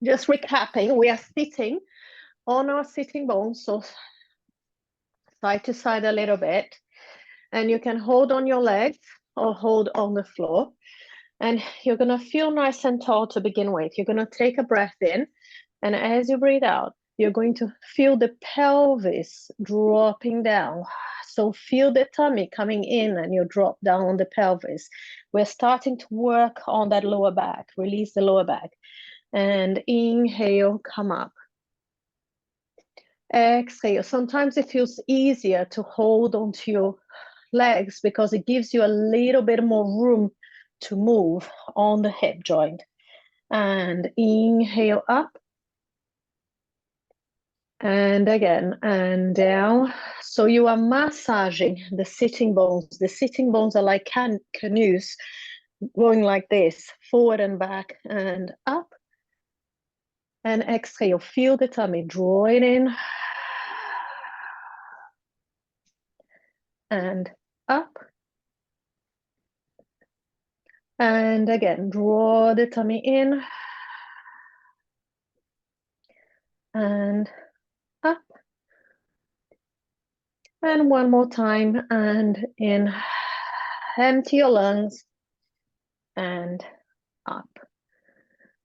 Just recapping, we are sitting on our sitting bones, so side to side a little bit, and you can hold on your legs or hold on the floor, and you're going to feel nice and tall to begin with. You're going to take a breath in, and as you breathe out, you're going to feel the pelvis dropping down. So feel the tummy coming in and you drop down on the pelvis. We're starting to work on that lower back. Release the lower back. And inhale, come up. Exhale. Sometimes it feels easier to hold onto your legs because it gives you a little bit more room to move on the hip joint. And inhale up. And again, and down. So you are massaging the sitting bones. The sitting bones are like canoes going like this, forward and back and up. And exhale, feel the tummy, draw it in. And up. And again, draw the tummy in. And up. And one more time, and in. Empty your lungs. And up.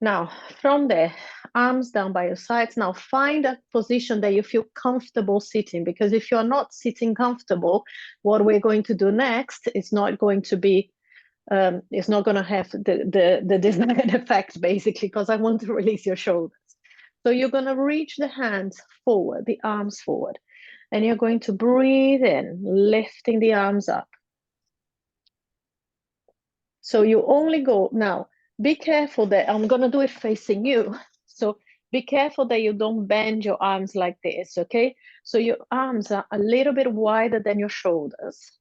Now, from there, arms down by your sides. Now, find a position that you feel comfortable sitting, because if you're not sitting comfortable, what we're going to do next is not going to be, it's not going to have the desired effect, basically, because I want to release your shoulders. So you're going to reach the hands forward, the arms forward, and you're going to breathe in, lifting the arms up. So you only go, now, be careful that I'm going to do it facing you. So be careful that you don't bend your arms like this, okay? So your arms are a little bit wider than your shoulders.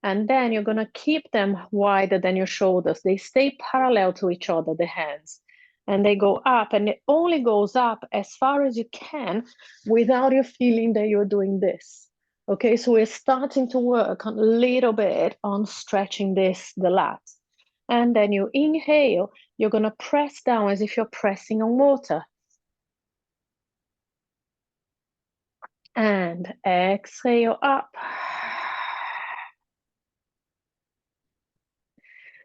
And then you're going to keep them wider than your shoulders. They stay parallel to each other, the hands. And they go up, and it only goes up as far as you can without you feeling that you're doing this. Okay, so we're starting to work on a little bit on stretching the lats. And then you inhale, you're going to press down as if you're pressing on water. And exhale up.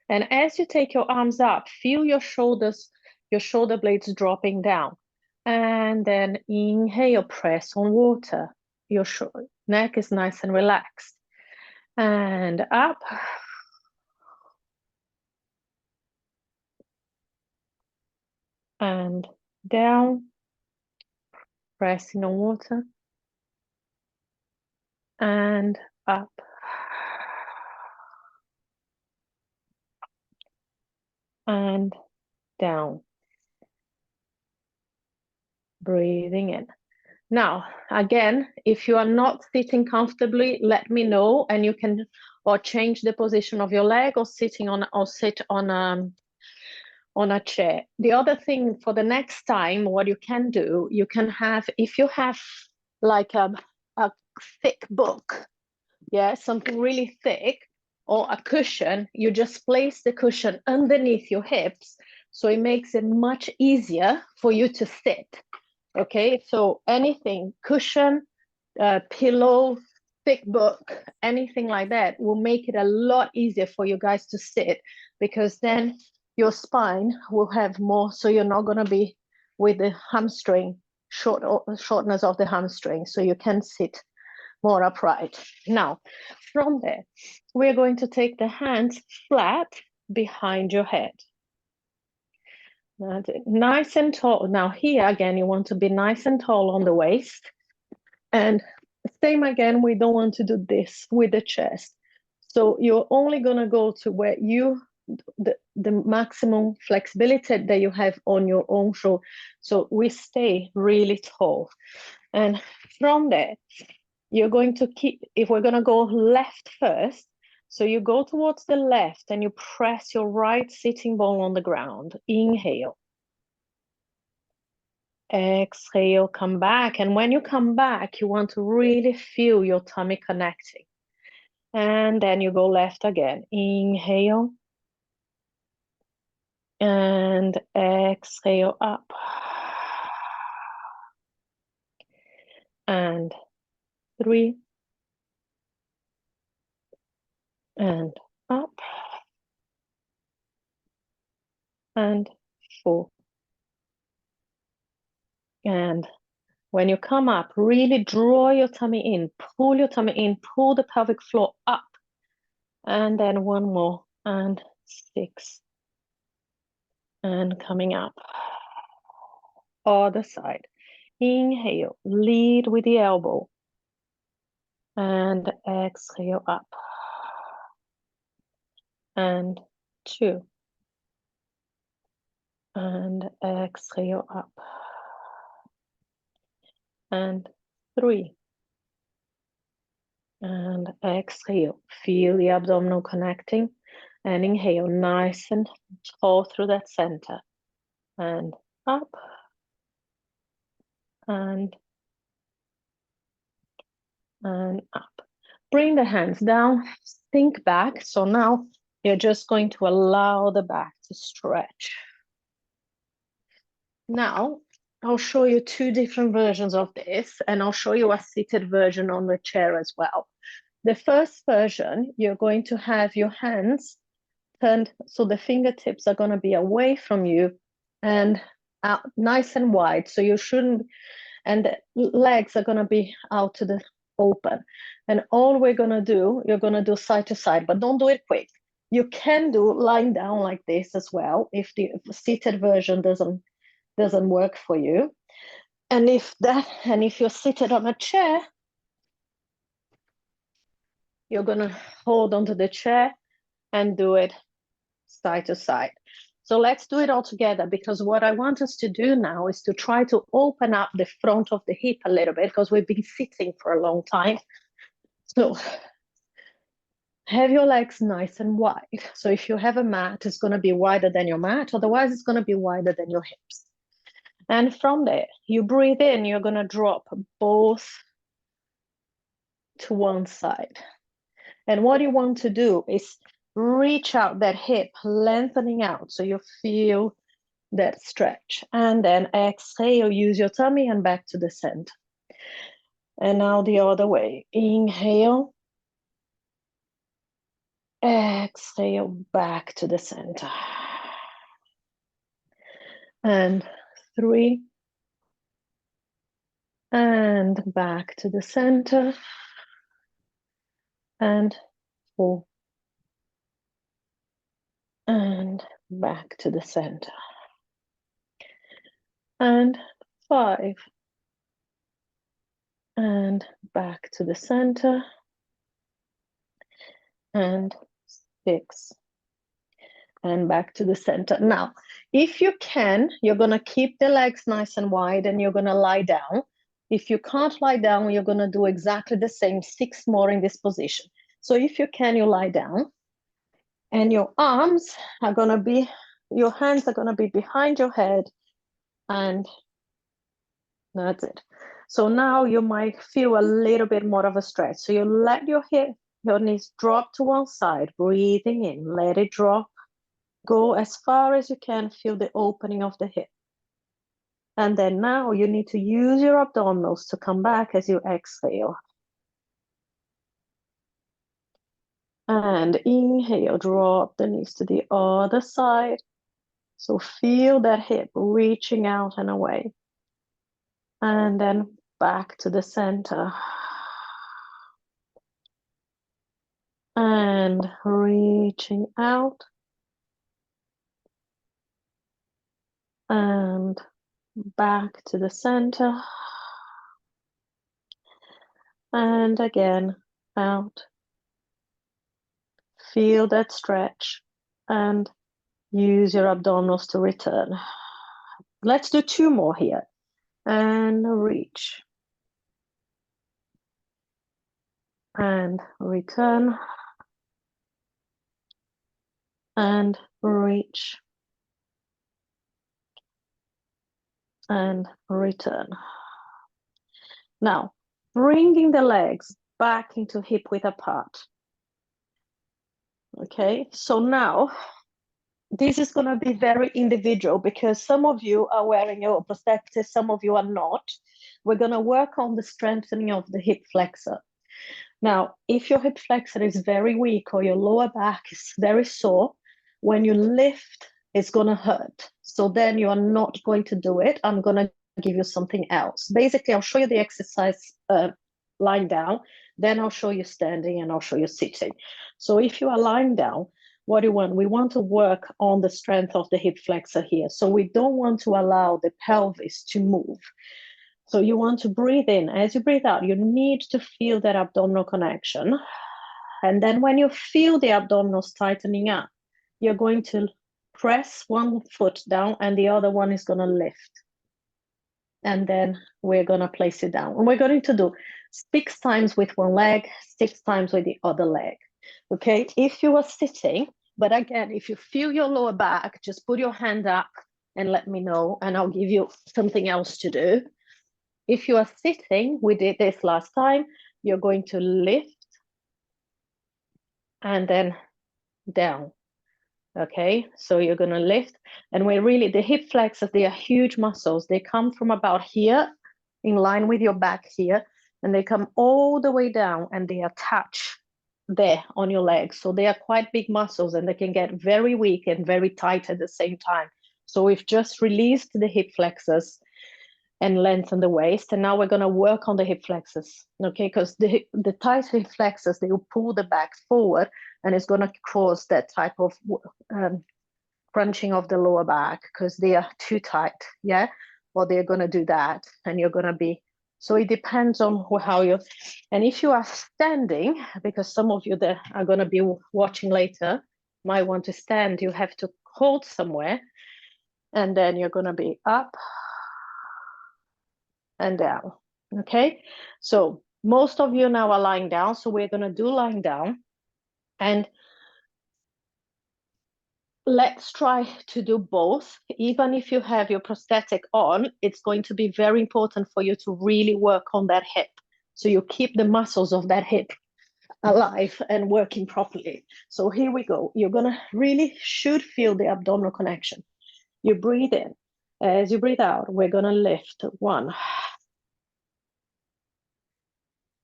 And as you take your arms up, feel your shoulders, your shoulder blades dropping down. And then inhale, press on water. Your neck is nice and relaxed. And up. And down, pressing on water, and up, and down, breathing in. Now, again, if you are not sitting comfortably, let me know, and you can or change the position of your leg, or sitting on, or sit on a chair. The other thing for the next time, what you can do, you can have, if you have like a thick book, yeah, something really thick, or a cushion, you just place the cushion underneath your hips, so it makes it much easier for you to sit. Okay, so anything, cushion, pillow, thick book, anything like that will make it a lot easier for you guys to sit, because then your spine will have more, so you're not going to be with the hamstring, shortness of the hamstring, so you can sit more upright. Now, from there, we're going to take the hands flat behind your head. Nice and tall. Now here, again, you want to be nice and tall on the waist. And same again, we don't want to do this with the chest. So you're only going to go to where the maximum flexibility that you have on your own shoulder. So we stay really tall. And from there, you're going to keep, if we're going to go left first, so you go towards the left and you press your right sitting bone on the ground. Inhale. Exhale, come back. And when you come back, you want to really feel your tummy connecting. And then you go left again. Inhale. And exhale up. and 3, and up, and 4. And when you come up, really draw your tummy in, pull your tummy in, pull the pelvic floor up. And then one more, and 6. And coming up. Other side. Inhale, lead with the elbow. And exhale up. And 2. And exhale up. And 3. And exhale. Feel the abdominal connecting. And inhale, nice and tall through that center. And up. And up. Bring the hands down, sink back. So now you're just going to allow the back to stretch. Now, I'll show you 2 different versions of this, and I'll show you a seated version on the chair as well. The first version, you're going to have your hands turned, so the fingertips are going to be away from you and out, nice and wide. So you shouldn't, and the legs are going to be out to the open. And all we're going to do, you're going to do side to side, but don't do it quick. You can do lying down like this as well if the seated version doesn't work for you. And if you're seated on a chair, you're going to hold onto the chair and do it side to side. So let's do it all together, because what I want us to do now is to try to open up the front of the hip a little bit, because we've been sitting for a long time. So have your legs nice and wide. So if you have a mat, it's going to be wider than your mat. Otherwise, it's going to be wider than your hips. And from there, you breathe in, you're going to drop both to one side. And what you want to do is reach out that hip, lengthening out so you feel that stretch. And then exhale, use your tummy and back to the center. And now the other way. Inhale. Exhale, back to the center. And 3. And back to the center. And 4. And back to the center. And 5. And back to the center. And 6. And back to the center. Now, if you can, you're going to keep the legs nice and wide and you're going to lie down. If you can't lie down, you're going to do exactly the same, 6 more in this position. So if you can, you lie down. And your arms are going to be, your hands are going to be behind your head. And that's it. So now you might feel a little bit more of a stretch. So you let your knees drop to one side, breathing in, let it drop. Go as far as you can, feel the opening of the hip. And then now you need to use your abdominals to come back as you exhale. And inhale, drop the knees to the other side. So feel that hip reaching out and away. And then back to the center. And reaching out. And back to the center. And again, out. Feel that stretch and use your abdominals to return. Let's do 2 more here. And reach. And return. And reach. And return. Now, bringing the legs back into hip width apart. Okay, so now this is going to be very individual because some of you are wearing your prosthetics, some of you are not. we're going to work on the strengthening of the hip flexor. Now, if your hip flexor is very weak or your lower back is very sore, when you lift, it's going to hurt. So then you are not going to do it. I'm going to give you something else. Basically, I'll show you the exercise lying down, then I'll show you standing, and I'll show you sitting. So if you are lying down, what do you want? We want to work on the strength of the hip flexor here. So we don't want to allow the pelvis to move. So you want to breathe in. As you breathe out, you need to feel that abdominal connection. And then when you feel the abdominals tightening up, you're going to press one foot down and the other one is going to lift. And then we're going to place it down. And we're going to do 6 times with one leg, 6 times with the other leg. Okay, if you are sitting, but again, if you feel your lower back, just put your hand up and let me know, and I'll give you something else to do. If you are sitting, we did this last time, you're going to lift and then down. Okay, so you're going to lift, and we're really, the hip flexors, they are huge muscles. They come from about here, in line with your back here, and they come all the way down and they attach there on your legs. So they are quite big muscles and they can get very weak and very tight at the same time. So we've just released the hip flexors and lengthen the waist, and now we're going to work on the hip flexors, okay, because the tight hip flexors, they will pull the back forward and it's going to cause that type of crunching of the lower back because they are too tight, yeah, or they're going to do that, and you're going to be, so it depends on how you, and if you are standing, because some of you that are going to be watching later might want to stand, you have to hold somewhere, and then you're going to be up and down. Okay, so most of you now are lying down, so we're going to do lying down, and let's try to do both. Even if you have your prosthetic on, it's going to be very important for you to really work on that hip, so you keep the muscles of that hip alive and working properly. So here we go. You're going to really should feel the abdominal connection. You breathe in. As you breathe out, we're going to lift 1.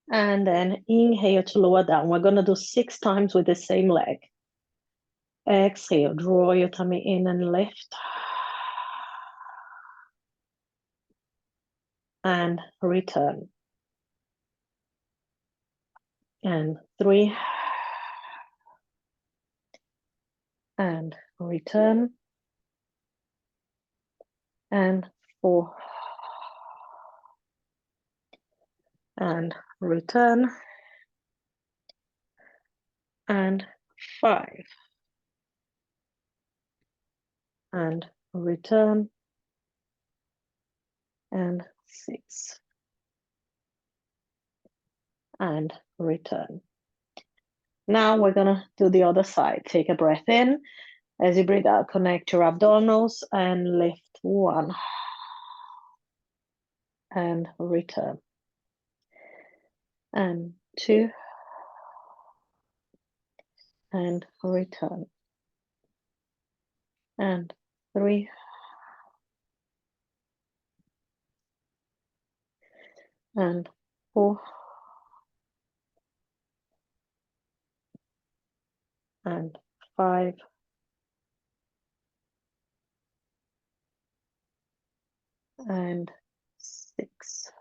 And then inhale to lower down. We're going to do 6 times with the same leg. Exhale, draw your tummy in and lift. And return. And 3. And return. And 4. And return. And 5. And return. And 6. And return. Now we're going to do the other side. Take a breath in. As you breathe out, connect your abdominals and lift 1. And return. And 2. And return. And 3. And 4. And 5. And 6.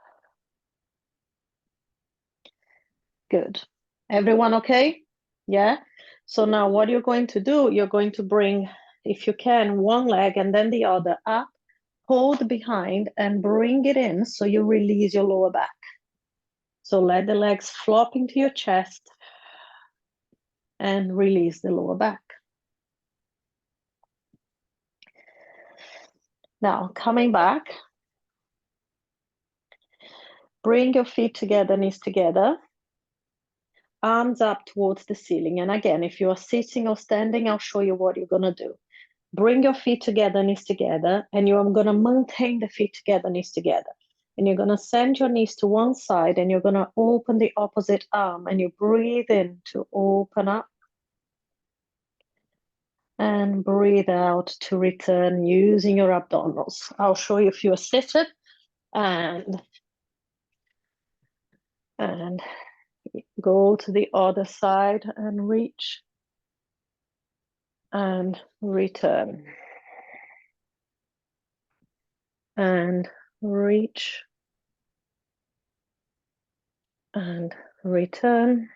Good. Everyone okay? Yeah? So now what you're going to do, you're going to bring, if you can, one leg and then the other up, hold behind and bring it in so you release your lower back. So let the legs flop into your chest and release the lower back. Now, coming back, bring your feet together, knees together, arms up towards the ceiling. And again, if you are sitting or standing, I'll show you what you're going to do. Bring your feet together, knees together, and you're going to maintain the feet together, knees together. And you're going to send your knees to one side and you're going to open the opposite arm and you breathe in to open up. And breathe out to return using your abdominals. I'll show you if you're seated. And And go to the other side and reach and return. And reach and return.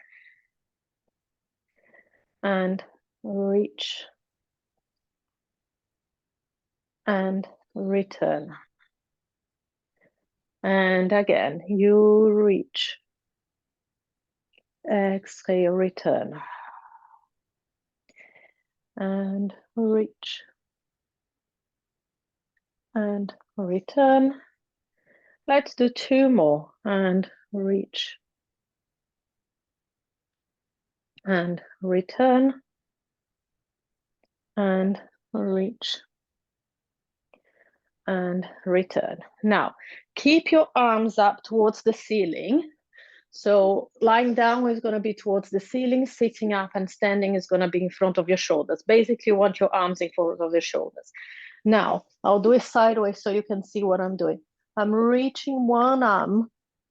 And reach and return. And again, you reach. Exhale, return. And reach. And return. Let's do 2 more. And reach. And return. And reach. And return. Now, keep your arms up towards the ceiling. So lying down is going to be towards the ceiling, sitting up and standing is going to be in front of your shoulders. Basically, you want your arms in front of your shoulders. Now, I'll do it sideways so you can see what I'm doing. I'm reaching one arm,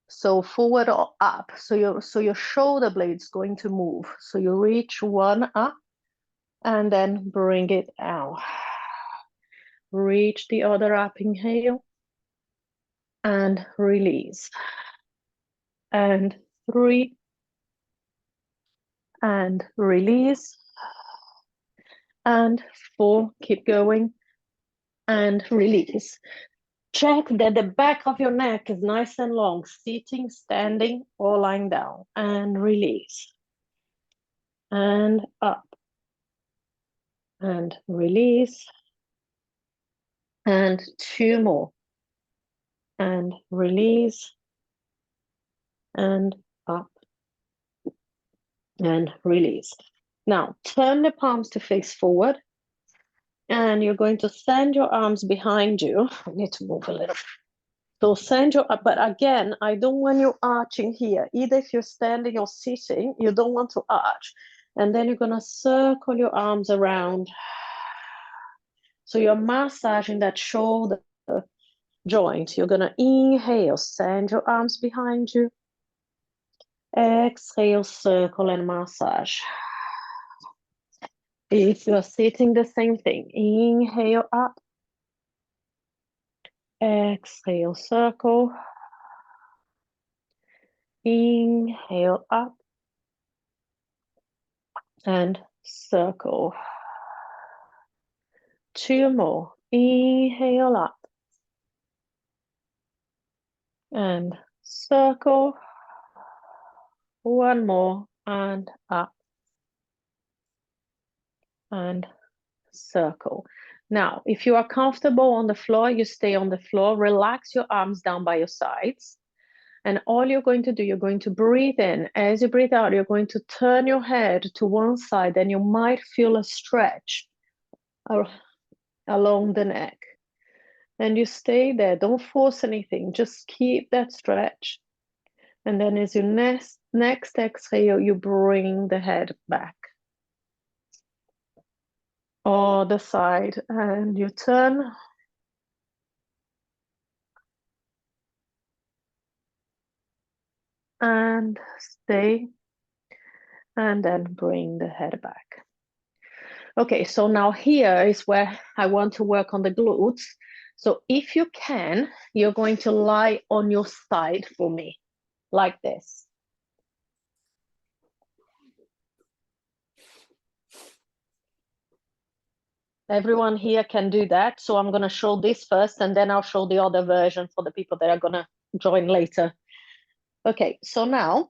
so forward or up. So your shoulder blade's going to move. So you reach one up and then bring it out. Reach the other up, inhale. And release. And 3. And release. And 4, keep going. And release. Check that the back of your neck is nice and long, sitting, standing, or lying down. And release. And up. And release. And 2 more. And release. And up. And release. Now, turn the palms to face forward. And you're going to send your arms behind you. I need to move a little. So send your, but again, I don't want you arching here. Either if you're standing or sitting, you don't want to arch. And then you're going to circle your arms around. So you're massaging that shoulder joint. You're going to inhale, send your arms behind you. Exhale, circle and massage. If you're sitting, the same thing. Inhale up. Exhale, circle. Inhale up. And circle. 2 more. Inhale up. And circle. 1 more. And up. And circle. Now, if you are comfortable on the floor, you stay on the floor. Relax your arms down by your sides. And all you're going to do, you're going to breathe in. As you breathe out, you're going to turn your head to one side, and you might feel a stretch along the neck. And you stay there. Don't force anything. Just keep that stretch. And then as you next exhale, you bring the head back. Other side, and you turn. And stay. And then bring the head back. Okay, so now here is where I want to work on the glutes. So if you can, you're going to lie on your side for me, like this. Everyone here can do that. So I'm going to show this first, and then I'll show the other version for the people that are going to join later. Okay, so now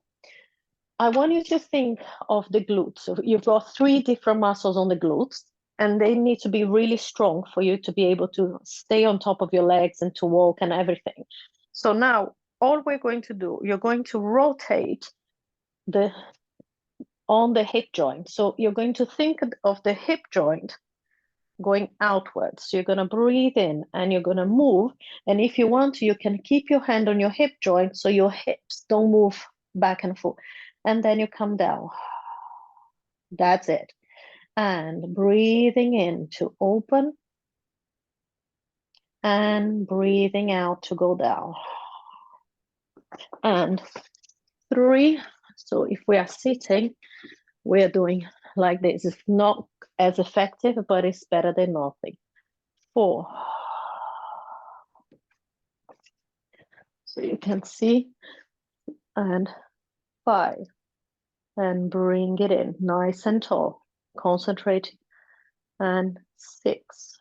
I want you to think of the glutes. So you've got 3 different muscles on the glutes, and they need to be really strong for you to be able to stay on top of your legs and to walk and everything. So now all we're going to do, you're going to rotate on the hip joint. So you're going to think of the hip joint going outwards. So you're going to breathe in and you're going to move. And if you want to, you can keep your hand on your hip joint so your hips don't move back and forth. And then you come down. That's it. And breathing in to open. And breathing out to go down. And 3. So if we are sitting, we're doing like this. It's not as effective, but it's better than nothing. 4. So you can see, and 5. And bring it in, nice and tall. Concentrate. And 6.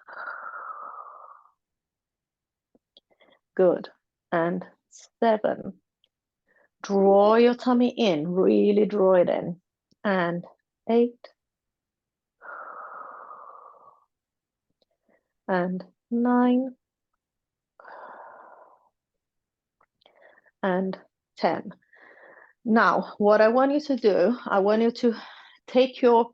Good. And 7. Draw your tummy in, really draw it in. And 8. And 9. And 10. Now, what I want you to do, I want you to take your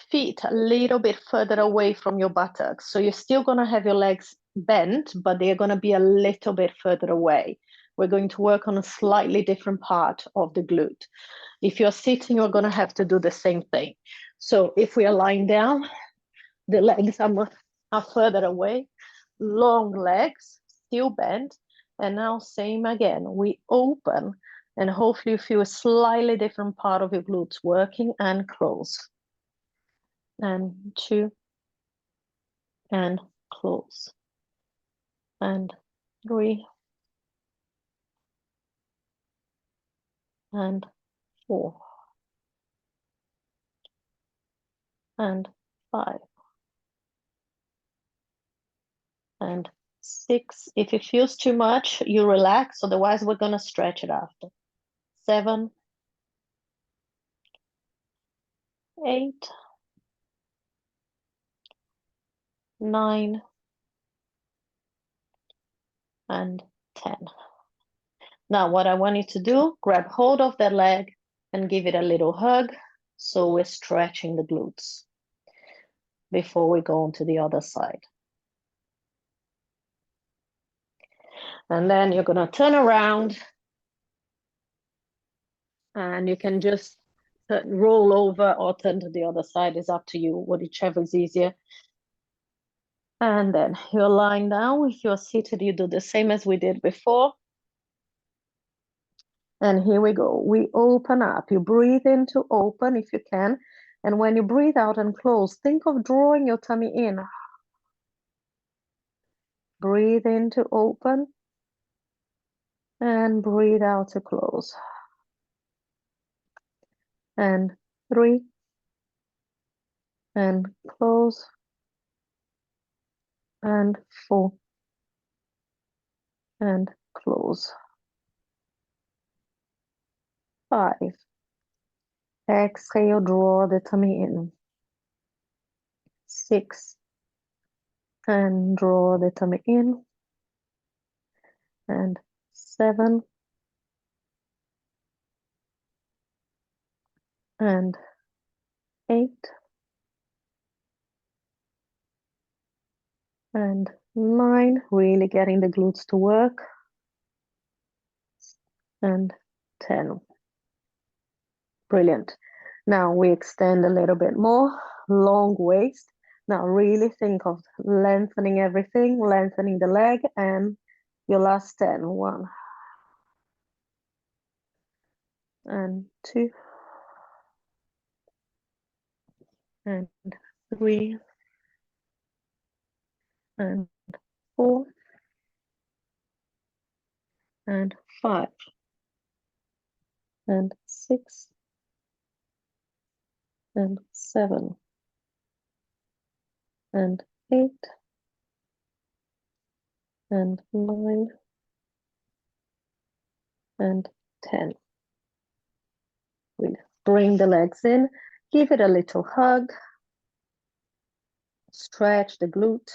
feet a little bit further away from your buttocks. So you're still going to have your legs bent, but they're going to be a little bit further away. We're going to work on a slightly different part of the glute. If you're sitting, you're going to have to do the same thing. So if we are lying down, the legs are further away, long legs, still bent. And now same again, we open and hopefully you feel a slightly different part of your glutes working, and close. And 2, and close. And 3, and 4, and 5, and 6. If it feels too much, you relax, otherwise we're going to stretch it after. 7, 8, 9, and 10. Now what I want you to do, grab hold of that leg and give it a little hug, so we're stretching the glutes before we go on to the other side. And then you're going to turn around and you can just roll over or turn to the other side. Is up to you, whichever is easier. And then you're lying down. If you're seated, you do the same as we did before. And here we go. We open up. You breathe in to open if you can. And when you breathe out and close, think of drawing your tummy in. Breathe in to open. And breathe out to close. And 3. And close. And 4. And close. 5. Exhale, draw the tummy in. 6. And draw the tummy in. And 7. And 8. And 9. Really getting the glutes to work. And 10. Brilliant. Now we extend a little bit more. Long waist. Now really think of lengthening everything, lengthening the leg, and your last 10. 1. And 2. And 3. And 4. And 5. And 6. And 7. And 8. And 9. And 10. We'll bring the legs in, give it a little hug, stretch the glute.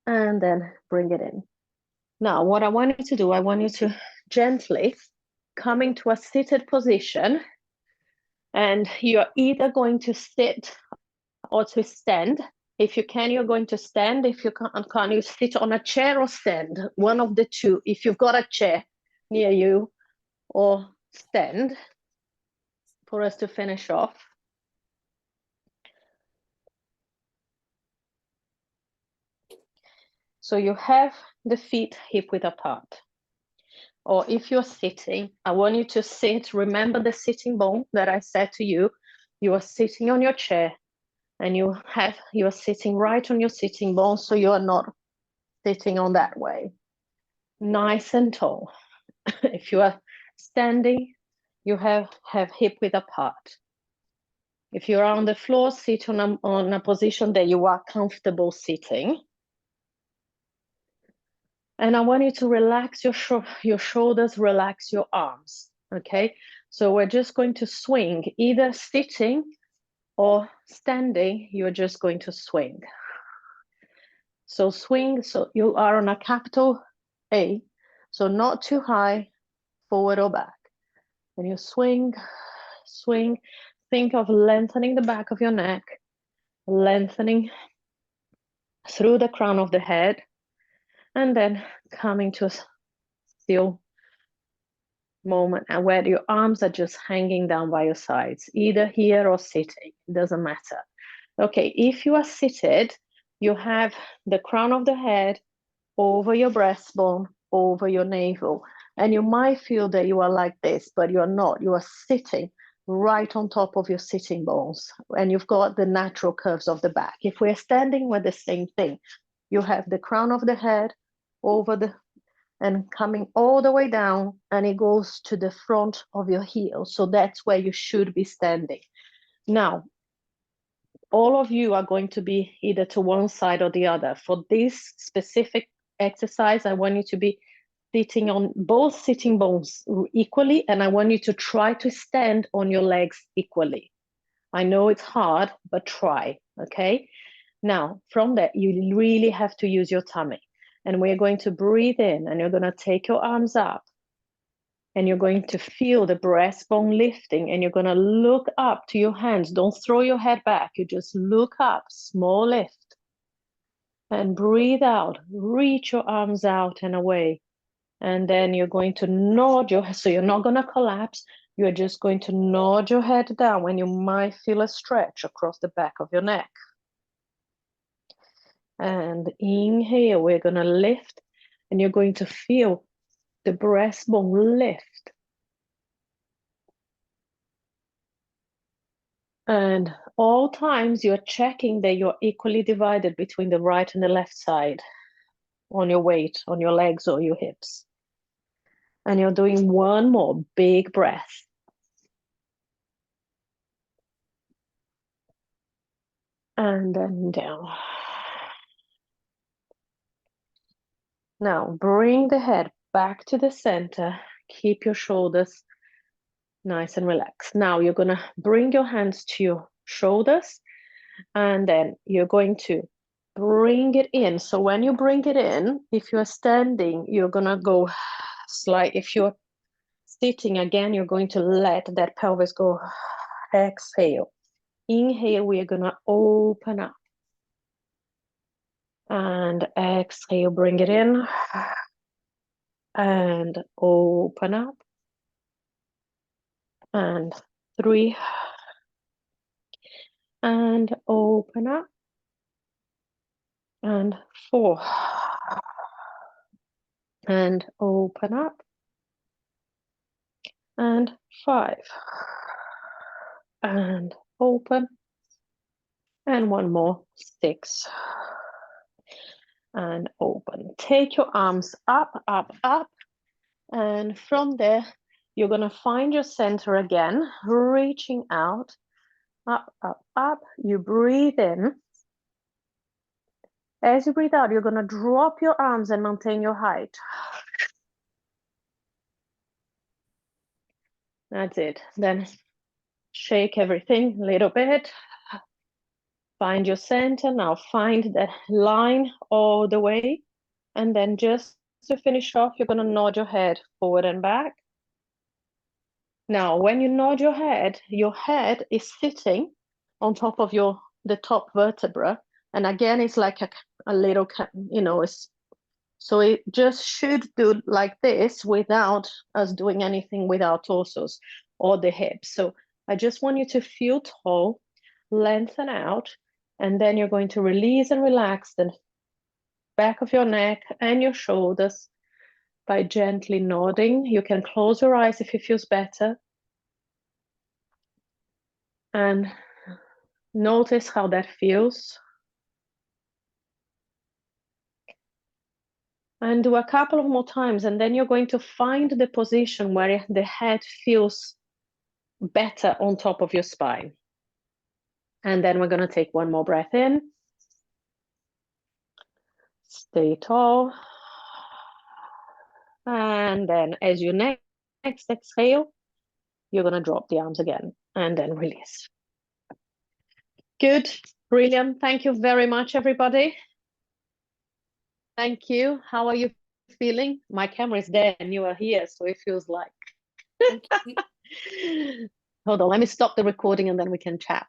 And then bring it in. Now, what I want you to do, I want you to gently come into a seated position, and you're either going to sit or to stand. If you can, you're going to stand. If you can't, you sit on a chair or stand, one of the two. If you've got a chair near you, or stand for us to finish off. So you have the feet hip width apart. Or if you're sitting, I want you to sit, remember the sitting bone that I said to you. You are sitting on your chair and you are sitting right on your sitting bone, so you are not sitting on that way. Nice and tall. If you are standing, you have hip width apart. If you're on the floor, sit on a position that you are comfortable sitting. And I want you to relax your shoulders, relax your arms, okay? So we're just going to swing, either sitting or standing, you're just going to swing. So swing, so you are on a capital A, so not too high, forward or back. And you swing, swing, think of lengthening the back of your neck, lengthening through the crown of the head, and then coming to a still moment and where your arms are just hanging down by your sides, either here or sitting, it doesn't matter. Okay, if you are seated, you have the crown of the head over your breastbone, over your navel, and you might feel that you are like this, but you're not. You are sitting right on top of your sitting bones, and you've got the natural curves of the back. If we're standing, with the same thing. You have the crown of the head over the and coming all the way down, and it goes to the front of your heel. So that's where you should be standing. Now, all of you are going to be either to one side or the other. For this specific exercise, I want you to be sitting on both sitting bones equally, and I want you to try to stand on your legs equally. I know it's hard, but try, okay? Now, from that, you really have to use your tummy. And we're going to breathe in, and you're going to take your arms up, and you're going to feel the breastbone lifting, and you're going to look up to your hands. Don't throw your head back. You just look up, small lift. And breathe out. Reach your arms out and away. And then you're going to nod your head. So you're not going to collapse. You're just going to nod your head down when you might feel a stretch across the back of your neck. And inhale, we're going to lift, and you're going to feel the breastbone lift. And all times you're checking that you're equally divided between the right and the left side on your weight, on your legs or your hips. And you're doing one more big breath. And then down. Now bring the head back to the center. Keep your shoulders nice and relaxed. Now you're going to bring your hands to your shoulders, and then you're going to bring it in. So when you bring it in, if you're standing, you're going to go slight. If you're sitting, again, you're going to let that pelvis go. Exhale. Inhale, we're going to open up. And exhale, bring it in. And open up. And 3. And open up. And 4. And open up. And 5. And open. And one more, 6. And open. Take your arms up, up, up. And from there, you're going to find your center again, reaching out, up, up, up. You breathe in. As you breathe out, you're going to drop your arms and maintain your height. That's it. Then shake everything a little bit. Find your center. Now find that line all the way. And then just to finish off, you're going to nod your head forward and back. Now, when you nod your head is sitting on top of the top vertebra. And again, it's like a little, So it just should do like this without us doing anything with our torsos or the hips. So I just want you to feel tall, lengthen out, and then you're going to release and relax the back of your neck and your shoulders by gently nodding. You can close your eyes if it feels better. And notice how that feels. And do a couple of more times, and then you're going to find the position where the head feels better on top of your spine. And then we're going to take one more breath in. Stay tall. And then as you next exhale, you're going to drop the arms again and then release. Good. Brilliant. Thank you very much, everybody. Thank you. How are you feeling? My camera is there and you are here, so it feels like. Hold on, let me stop the recording and then we can chat.